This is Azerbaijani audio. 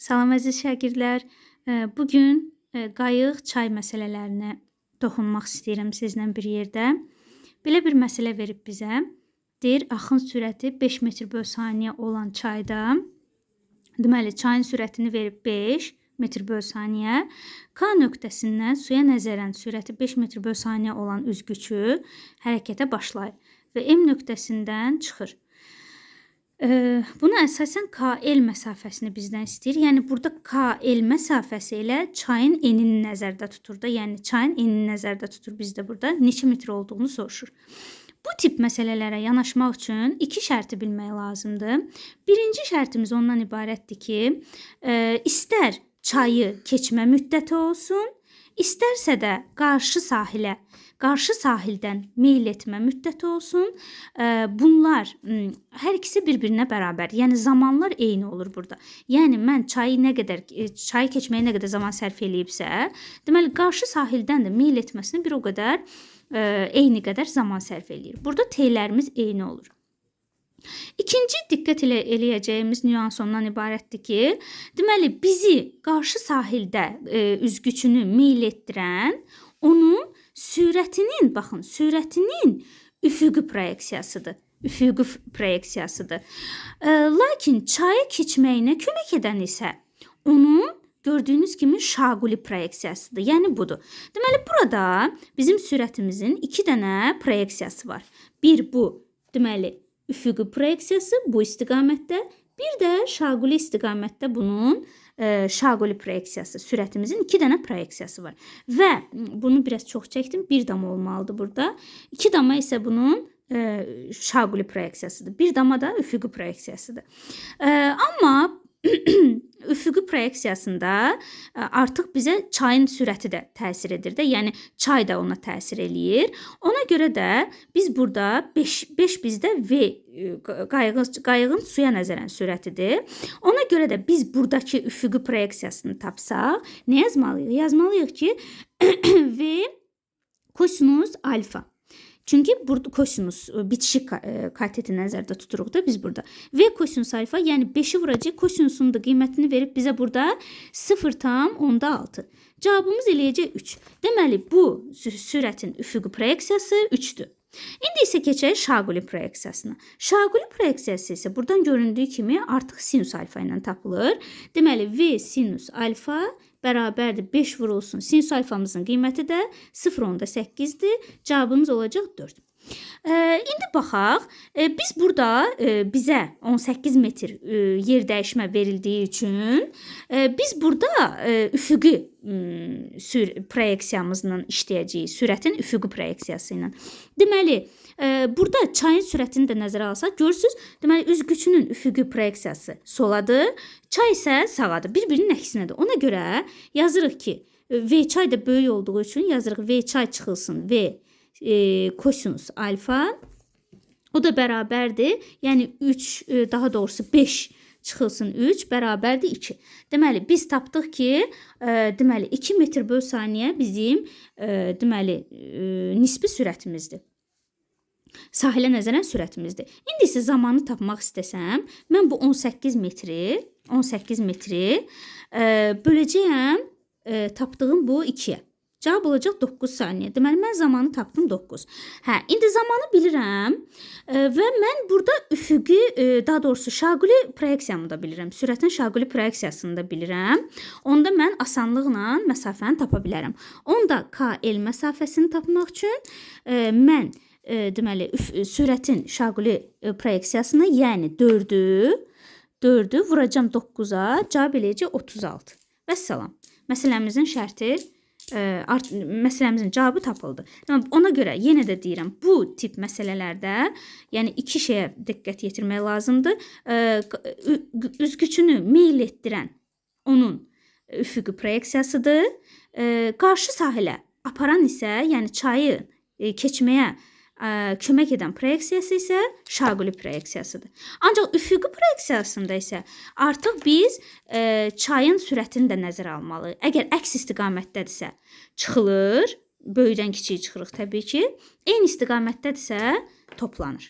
Salam əziz şagirdlər. Bugün qayıq, çay məsələlərinə toxunmaq istəyirəm sizlə bir yerdə. Belə bir məsələ verib bizə. Deyir, axın sürəti 5 metr böl saniyə olan çayda, deməli, çayın sürətini verib 5 metr böl saniyə. K nöqtəsindən suya nəzərən sürəti 5 metr böl saniyə olan üzgüçü hərəkətə başlayır və M nöqtəsindən çıxır. Buna əsasən KL məsafəsini bizdən istəyir. Yəni, burada KL məsafəsi ilə çayın enini nəzərdə tutur da. Yəni, çayın enini nəzərdə tutur bizdə burada. Neçə metr olduğunu soruşur. Bu tip məsələlərə yanaşmaq üçün iki şərti bilmək lazımdır. Birinci şərtimiz ondan ibarətdir ki, istər çayı keçmə müddəti olsun, istərsə də qarşı sahildən meyl etmə müddəti olsun. Bunlar hər ikisi bir-birinə bərabər. Yəni zamanlar eyni olur burada. Yəni mən çayı keçməyə nə qədər zaman sərf eləyibsə, deməli qarşı sahildən də meyl etməsini bir o qədər eyni qədər zaman sərf eləyir. Burada T'lərimiz eyni olur. İkinci diqqət eləyəcəyimiz nüans ondan ibarətdir ki, deməli bizi qarşı sahildə üzgüçünü meyl etdirən onun sürətinin üfüqi proyeksiyasıdır. Lakin çayı keçməyinə kömək edən isə onun gördüyünüz kimi şaquli proyeksiyasıdır. Yəni budur. Deməli burada bizim sürətimizin iki dənə proyeksiyası var. Bir bu, deməli üfüqi proyeksiyası bu istiqamətdə, bir də şaquli istiqamətdə bunun şaquli proyeksiyası, sürətimizin iki dənə proyeksiyası var. Və bunu biraz çox çəkdim, bir dama olmalıdır burada. İki dama isə bunun şaquli proyeksiyasıdır. Bir dama da üfüqi proyeksiyasıdır. Amma üfüqi proyeksiyasında artıq bizə çayın sürəti də təsir edir də. Yəni çay da ona təsir eləyir. Ona görə də biz burada 5 bizdə V qayığın suya nəzərən sürətidir. Ona görə də biz buradakı üfüqi proyeksiyasını tapsaq, nə yazmalıyıq? Yazmalıyıq ki, V kosinus alfa. Çünki burada kosinus bitişik kateti nəzərdə tuturuq da biz burada. V kosinus alfa, yəni 5-i vuracaq, kosinusun da qiymətini verib bizə burada 0,6. Cavabımız eləyəcək 3. Deməli, bu sürətin üfüqi proyeksiyası 3-dür. İndi isə keçək şaquli proyeksiyasına. Şaquli proyeksiyası isə buradan göründüyü kimi artıq sinus alfa ilə tapılır. Deməli, V sinus alfa bərabərdir 5 vurulsun. Sinus alfamızın qiyməti də 0,8-dir. Cavabımız olacaq 4. İndi baxaq. Biz burada bizə 18 metr yer dəyişmə verildiyi üçün biz burada üfüqi proyeksiyamızla işləyəcəyik. Sürətin üfüqi proyeksiyası ilə. Deməli, burada çayın sürətini də nəzərə alsaq, görürsünüz, deməli, üzgüçünün üfüqi proyeksiyası soladır, çay isə sağadır. Bir-birinin əksinədir. Ona görə yazırıq ki, V çay da böyük olduğu üçün yazırıq V çay çıxılsın V kosinus alfa. O da bərabərdir. Yəni 3, daha doğrusu 5 çıxılsın 3 bərabərdir 2. Deməli, biz tapdıq ki, deməli 2 metr böl saniyə bizim deməli nisbi sürətimizdir. Sahilə nəzərən sürətimizdir. İndi isə zamanı tapmaq istəsəm, mən bu 18 metri böləcəyəm tapdığım bu 2-yə. Cavab olacaq 9 saniyə. Deməli, mən zamanı tapdım 9. İndi zamanı bilirəm və mən burada üfüqi, daha doğrusu şaquli proyeksiyamı da bilirəm. Sürətin şaquli proyeksiyasını da bilirəm. Onda mən asanlıqla məsafəni tapa bilərəm. Onda KL məsafəsini tapmaq üçün mən deməli, sürətin şaquli proyeksiyasını, yəni 4-ü vuracam 9-a, cavab eləyəcək 36. Vəssalam. Məsələmizin cavabı tapıldı. Ona görə yenə də deyirəm, bu tip məsələlərdə, yəni iki şeyə diqqət yetirmək lazımdır. Üzgüçünü meyl etdirən onun üfüqi proyeksiyasıdır. Qarşı sahilə aparan isə, yəni çayı keçməyə kömək edən proyeksiyası isə şaquli proyeksiyasıdır. Ancaq üfüqi proyeksiyasında isə artıq biz çayın sürətini də nəzərə almalıyıq. Əgər əks istiqamətdədirsə çıxılır, böyükdən kiçiyi çıxırıq təbii ki. Eyni istiqamətdədirsə toplanır.